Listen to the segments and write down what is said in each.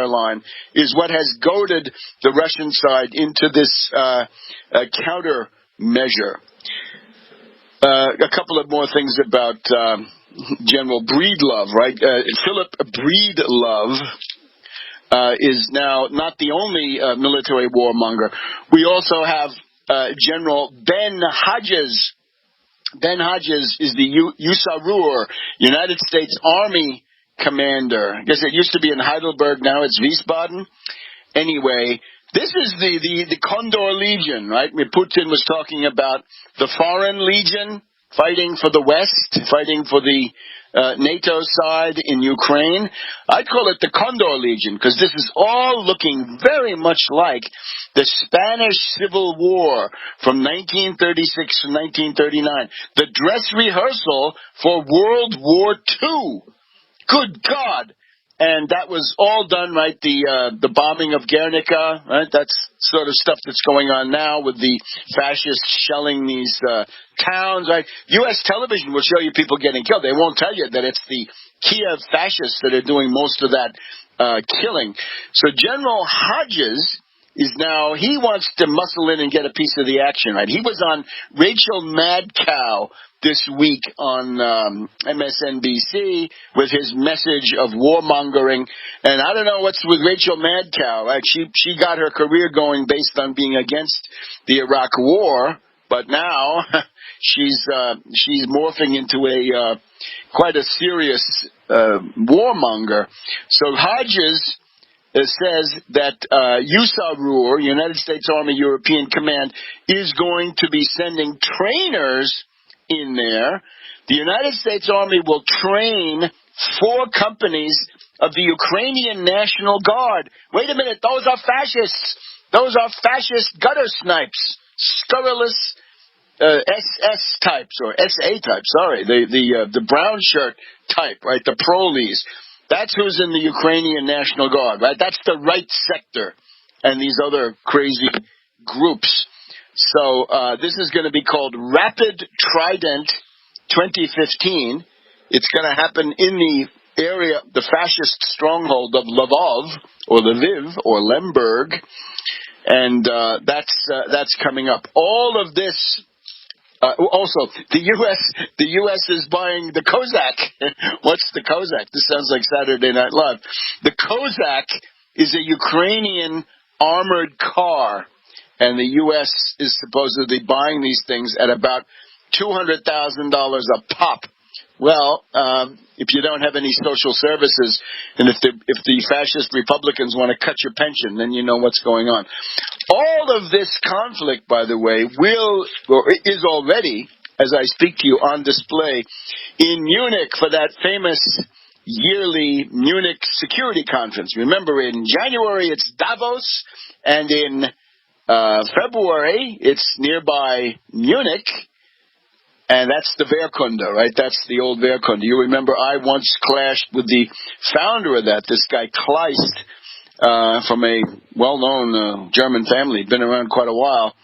line is what has goaded the Russian side into this countermeasure. A couple of more things about General Breedlove, right? Philip Breedlove is now not the only military warmonger. We also have General Ben Hodges. Ben Hodges is the USARUR, United States Army commander. I guess it used to be in Heidelberg, now it's Wiesbaden. Anyway, this is the Condor Legion, right? Putin was talking about the Foreign Legion fighting for the West, fighting for the NATO side in Ukraine. I'd call it the Condor Legion because this is all looking very much like the Spanish Civil War from 1936 to 1939, the dress rehearsal for World War II. Good God! And that was all done, right, the bombing of Guernica, right? That's sort of stuff that's going on now with the fascists shelling these towns, right? U.S. television will show you people getting killed. They won't tell you that it's the Kiev fascists that are doing most of that killing. So General Hodges is now, he wants to muscle in and get a piece of the action, right? He was on Rachel Madcow this week on MSNBC with his message of warmongering. And I don't know what's with Rachel Madcow, right? She got her career going based on being against the Iraq War, but now she's morphing into a quite a serious warmonger. So Hodges says that USARUR, United States Army European Command, is going to be sending trainers in there. The United States Army will train 4 companies of the Ukrainian National Guard. Wait a minute, those are fascists. Those are fascist gutter snipes, scurrilous SS types, or SA types, sorry, the brown shirt type, right, the proles. That's who's in the Ukrainian National Guard, right? That's the right sector and these other crazy groups. So this is going to be called Rapid Trident 2015. It's going to happen in the area, the fascist stronghold of Lvov, or Lviv, or Lemberg, and that's coming up. All of this. Also, the U.S. is buying the Kozak. What's the Kozak? This sounds like Saturday Night Live. The Kozak is a Ukrainian armored car, and the U.S. is supposedly buying these things at about $200,000 a pop. Well, if you don't have any social services, and if the fascist Republicans want to cut your pension, then you know what's going on. All of this conflict, by the way, is already, as I speak to you, on display in Munich for that famous yearly Munich Security Conference. Remember, in January it's Davos, and in February it's nearby Munich. And that's the Wehrkunde, right? That's the old Wehrkunde. You remember I once clashed with the founder of that, this guy Kleist, from a well-known German family, been around quite a while.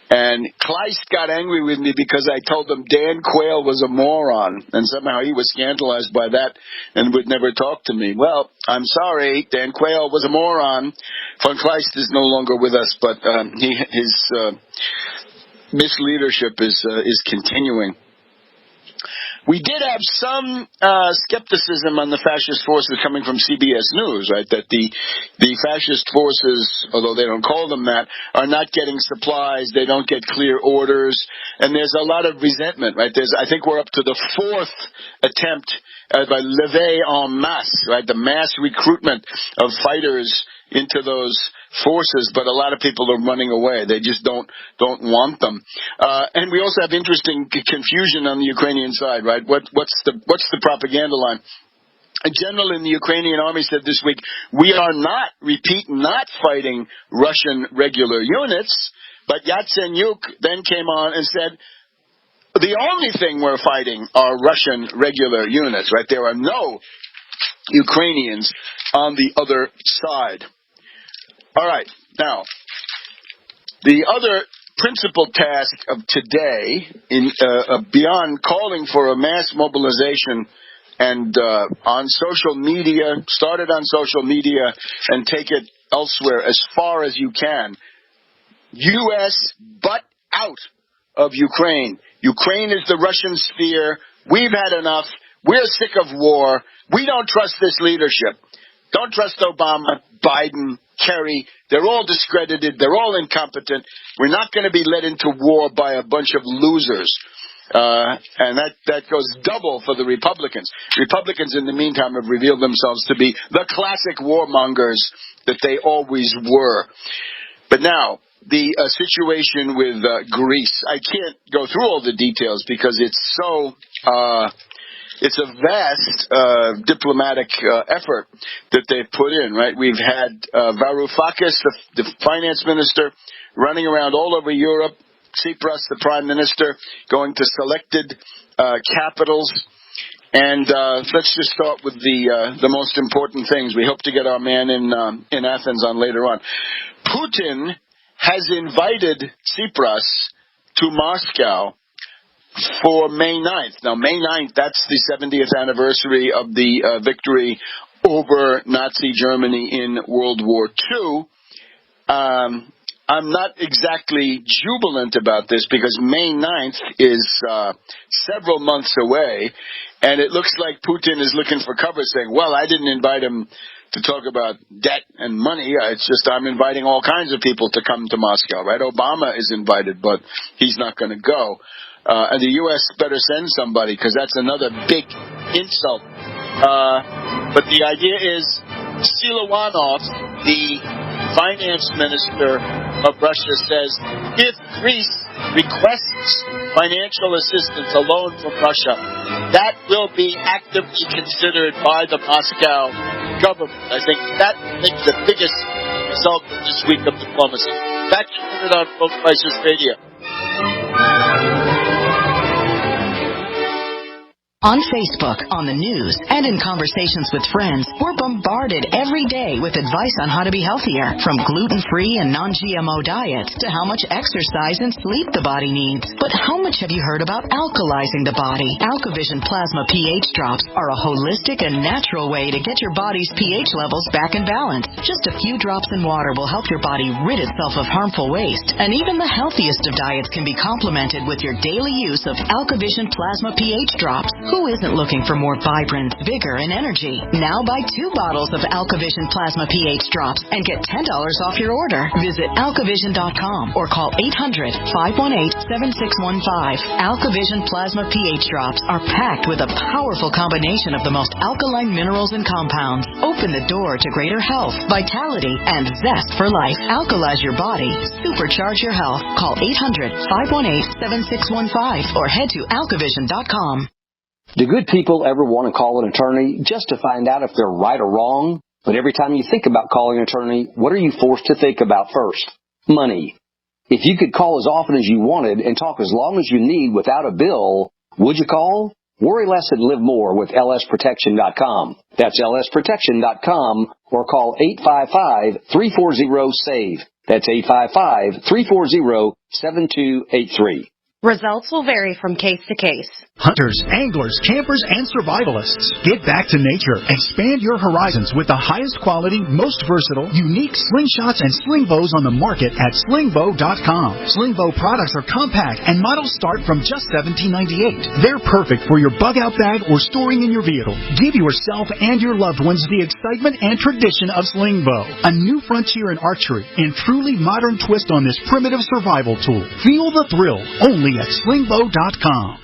And Kleist got angry with me because I told him Dan Quayle was a moron, and somehow he was scandalized by that and would never talk to me. Well, I'm sorry, Dan Quayle was a moron. Von Kleist is no longer with us, but his misleadership is continuing. We did have some skepticism on the fascist forces coming from CBS News, right? That the fascist forces, although they don't call them that, are not getting supplies. They don't get clear orders, and there's a lot of resentment, right? I think we're up to the 4th attempt by levée en masse, right? The mass recruitment of fighters into those forces, but a lot of people are running away. They just don't want them. And we also have interesting confusion on the Ukrainian side, right? What's the propaganda line? A general in the Ukrainian army said this week, we are not fighting Russian regular units, but Yatsenyuk then came on and said, the only thing we're fighting are Russian regular units, right? There are no Ukrainians on the other side. All right, now, the other principal task of today, beyond calling for a mass mobilization and on social media, start it on social media and take it elsewhere as far as you can. U.S. butt out of Ukraine. Ukraine is the Russian sphere. We've had enough. We're sick of war. We don't trust this leadership. Don't trust Obama, Biden, Kerry. They're all discredited. They're all incompetent. We're not going to be led into war by a bunch of losers. And that goes double for the Republicans. Republicans, in the meantime, have revealed themselves to be the classic warmongers that they always were. But now, the situation with Greece. I can't go through all the details because it's so... it's a vast diplomatic effort that they've put in, right? We've had Varoufakis, the finance minister, running around all over Europe, Tsipras, the prime minister, going to selected capitals. And let's just start with the most important things. We hope to get our man in Athens on later on. Putin has invited Tsipras to Moscow for May 9th. Now, May 9th, that's the 70th anniversary of the victory over Nazi Germany in World War II. I'm not exactly jubilant about this because May 9th is several months away, and it looks like Putin is looking for cover, saying, well, I didn't invite him to talk about debt and money. It's just I'm inviting all kinds of people to come to Moscow, right? Obama is invited, but he's not going to go. And the U.S. better send somebody because that's another big insult. But the idea is Siluanov, the finance minister of Russia, says if Greece requests financial assistance, a loan from Russia, that will be actively considered by the Moscow government. I think that makes the biggest result of this week of diplomacy. Back to it on World Crisis Radio. On Facebook, on the news, and in conversations with friends, we're bombarded every day with advice on how to be healthier, from gluten-free and non-GMO diets to how much exercise and sleep the body needs. But how much have you heard about alkalizing the body? AlkaVision Plasma pH drops are a holistic and natural way to get your body's pH levels back in balance. Just a few drops in water will help your body rid itself of harmful waste. And even the healthiest of diets can be complemented with your daily use of AlkaVision Plasma pH drops. Who isn't looking for more vibrance, vigor, and energy? Now buy 2 bottles of AlkaVision Plasma pH drops and get $10 off your order. Visit alkavision.com or call 800-518-7615. AlkaVision Plasma pH drops are packed with a powerful combination of the most alkaline minerals and compounds. Open the door to greater health, vitality, and zest for life. Alkalize your body. Supercharge your health. Call 800-518-7615 or head to alkavision.com. Do good people ever want to call an attorney just to find out if they're right or wrong? But every time you think about calling an attorney, what are you forced to think about first? Money. If you could call as often as you wanted and talk as long as you need without a bill, would you call? Worry less and live more with lsprotection.com. That's lsprotection.com or call 855-340-SAVE. That's 855-340-7283. Results will vary from case to case. Hunters, anglers, campers, and survivalists. Get back to nature. Expand your horizons with the highest quality, most versatile, unique slingshots and sling bows on the market at slingbow.com. Slingbow products are compact and models start from just $17.98. They're perfect for your bug-out bag or storing in your vehicle. Give yourself and your loved ones the excitement and tradition of Slingbow, a new frontier in archery and truly modern twist on this primitive survival tool. Feel the thrill only at slingbow.com.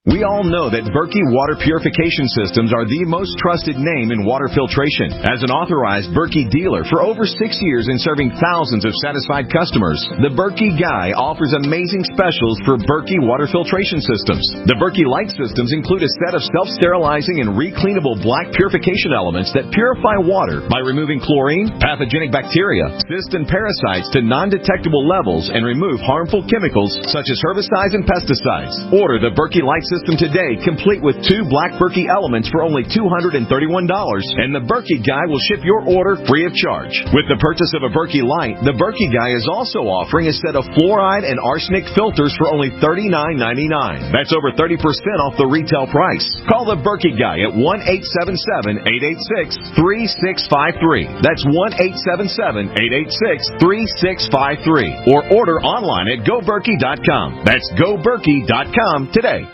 We all know that Berkey Water Purification Systems are the most trusted name in water filtration. As an authorized Berkey dealer for over 6 years and serving thousands of satisfied customers, the Berkey Guy offers amazing specials for Berkey Water Filtration Systems. The Berkey Light Systems include a set of self-sterilizing and recleanable black purification elements that purify water by removing chlorine, pathogenic bacteria, cysts, and parasites to non-detectable levels and remove harmful chemicals such as herbicides and pesticides. Order the Berkey Light Systems system today, complete with 2 Black Berkey elements for only $231, and the Berkey Guy will ship your order free of charge. With the purchase of a Berkey Light, the Berkey Guy is also offering a set of fluoride and arsenic filters for only $39.99. That's over 30% off the retail price. Call the Berkey Guy at 1-877-886-3653. That's 1-877-886-3653. Or order online at GoBerkey.com. That's GoBerkey.com today.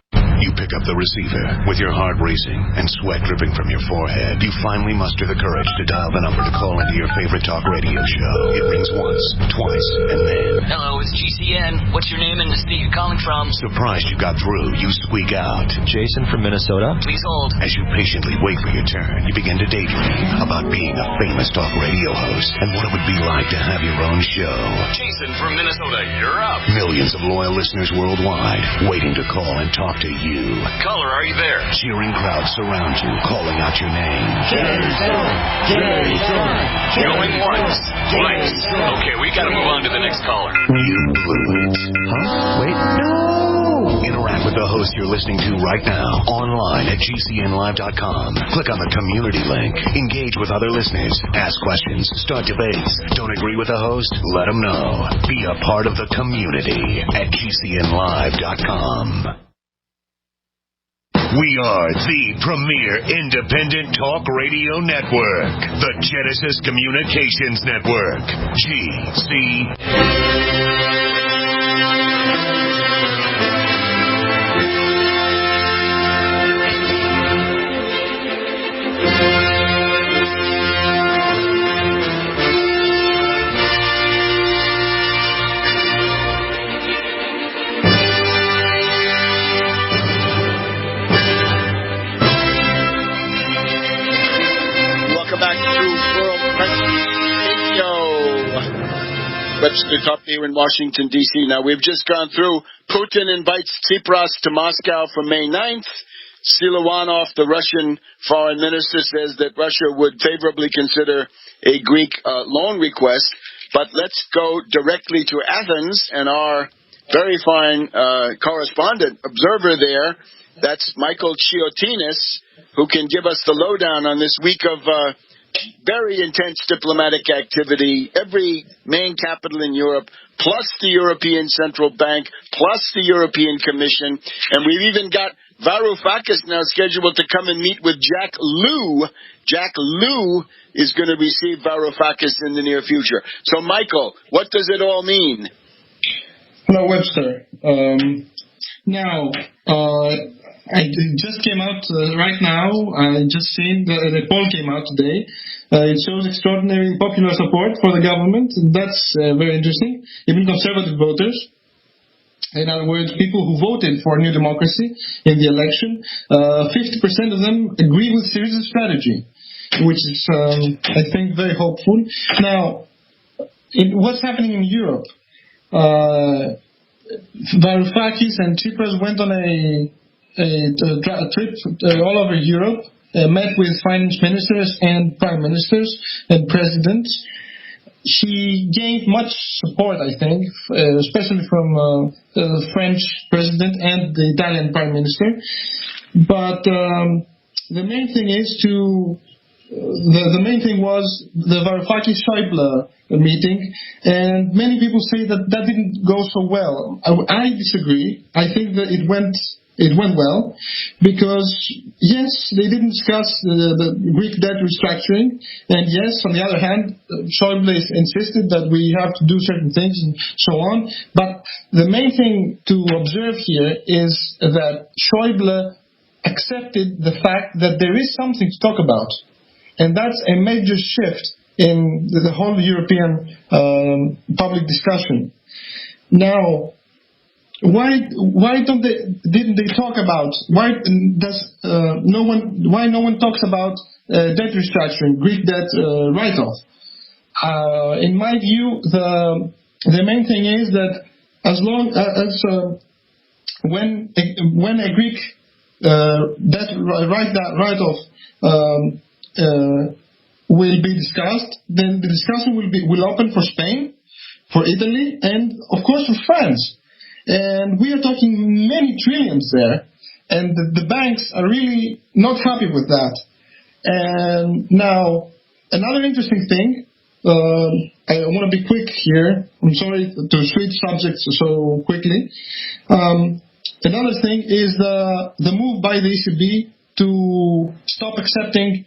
You pick up the receiver with your heart racing and sweat dripping from your forehead. You finally muster the courage to dial the number to call into your favorite talk radio show. It rings once, twice, and then... Hello, it's GCN. What's your name and the state you're calling from? Surprised you got through, you squeak out. Jason from Minnesota. Please hold. As you patiently wait for your turn, you begin to daydream about being a famous talk radio host and what it would be like to have your own show. Jason from Minnesota, you're up. Millions of loyal listeners worldwide waiting to call and talk to you. Caller, are you there? Cheering crowds surround you, calling out your name. Jason! Going once, twice. Okay, we gotta move on to the next caller. You blew it. Huh? Wait, no! Interact with the host you're listening to right now, online at GCNlive.com. Click on the community link. Engage with other listeners. Ask questions. Start debates. Don't agree with the host? Let them know. Be a part of the community at GCNlive.com. We are the premier independent talk radio network, the Genesis Communications Network, GC. Webster Tarpley here in Washington, D.C. Now, we've just gone through Putin invites Tsipras to Moscow for May 9th. Siluanov, the Russian foreign minister, says that Russia would favorably consider a Greek loan request. But let's go directly to Athens and our very fine correspondent, observer there. That's Michael Chiotinis, who can give us the lowdown on this week of very intense diplomatic activity. Every main capital in Europe, plus the European Central Bank, plus the European Commission. And we've even got Varoufakis now scheduled to come and meet with Jack Lew. Jack Lew is going to receive Varoufakis in the near future. So, Michael, what does it all mean? Hello, Webster. I just came out right now. I just seen the poll came out today. It shows extraordinary popular support for the government, and that's very interesting. Even conservative voters, in other words, people who voted for New Democracy in the election, 50% of them agree with Syriza's strategy, which is, I think, very hopeful. Now, what's happening in Europe? Varoufakis and Tsipras went on a trip all over Europe, met with finance ministers and prime ministers and presidents. He gained much support, I think, especially from the French president and the Italian prime minister. But the main thing was the Varoufakis-Schäuble meeting, and many people say that didn't go so well. I disagree. I think that it went well, because yes, they didn't discuss the Greek debt restructuring, and yes, on the other hand, Schäuble insisted that we have to do certain things and so on. But the main thing to observe here is that Schäuble accepted the fact that there is something to talk about, and that's a major shift in the whole European public discussion. Now, why didn't they talk about, why no one talks about debt restructuring, Greek debt write-off? In my view, the main thing is that as long as when a Greek debt write-off will be discussed, then the discussion will open for Spain, for Italy, and of course for France. And we are talking many trillions there. And the banks are really not happy with that. And now, another interesting thing, I want to be quick here. I'm sorry to switch subjects so quickly. Another thing is the move by the ECB to stop accepting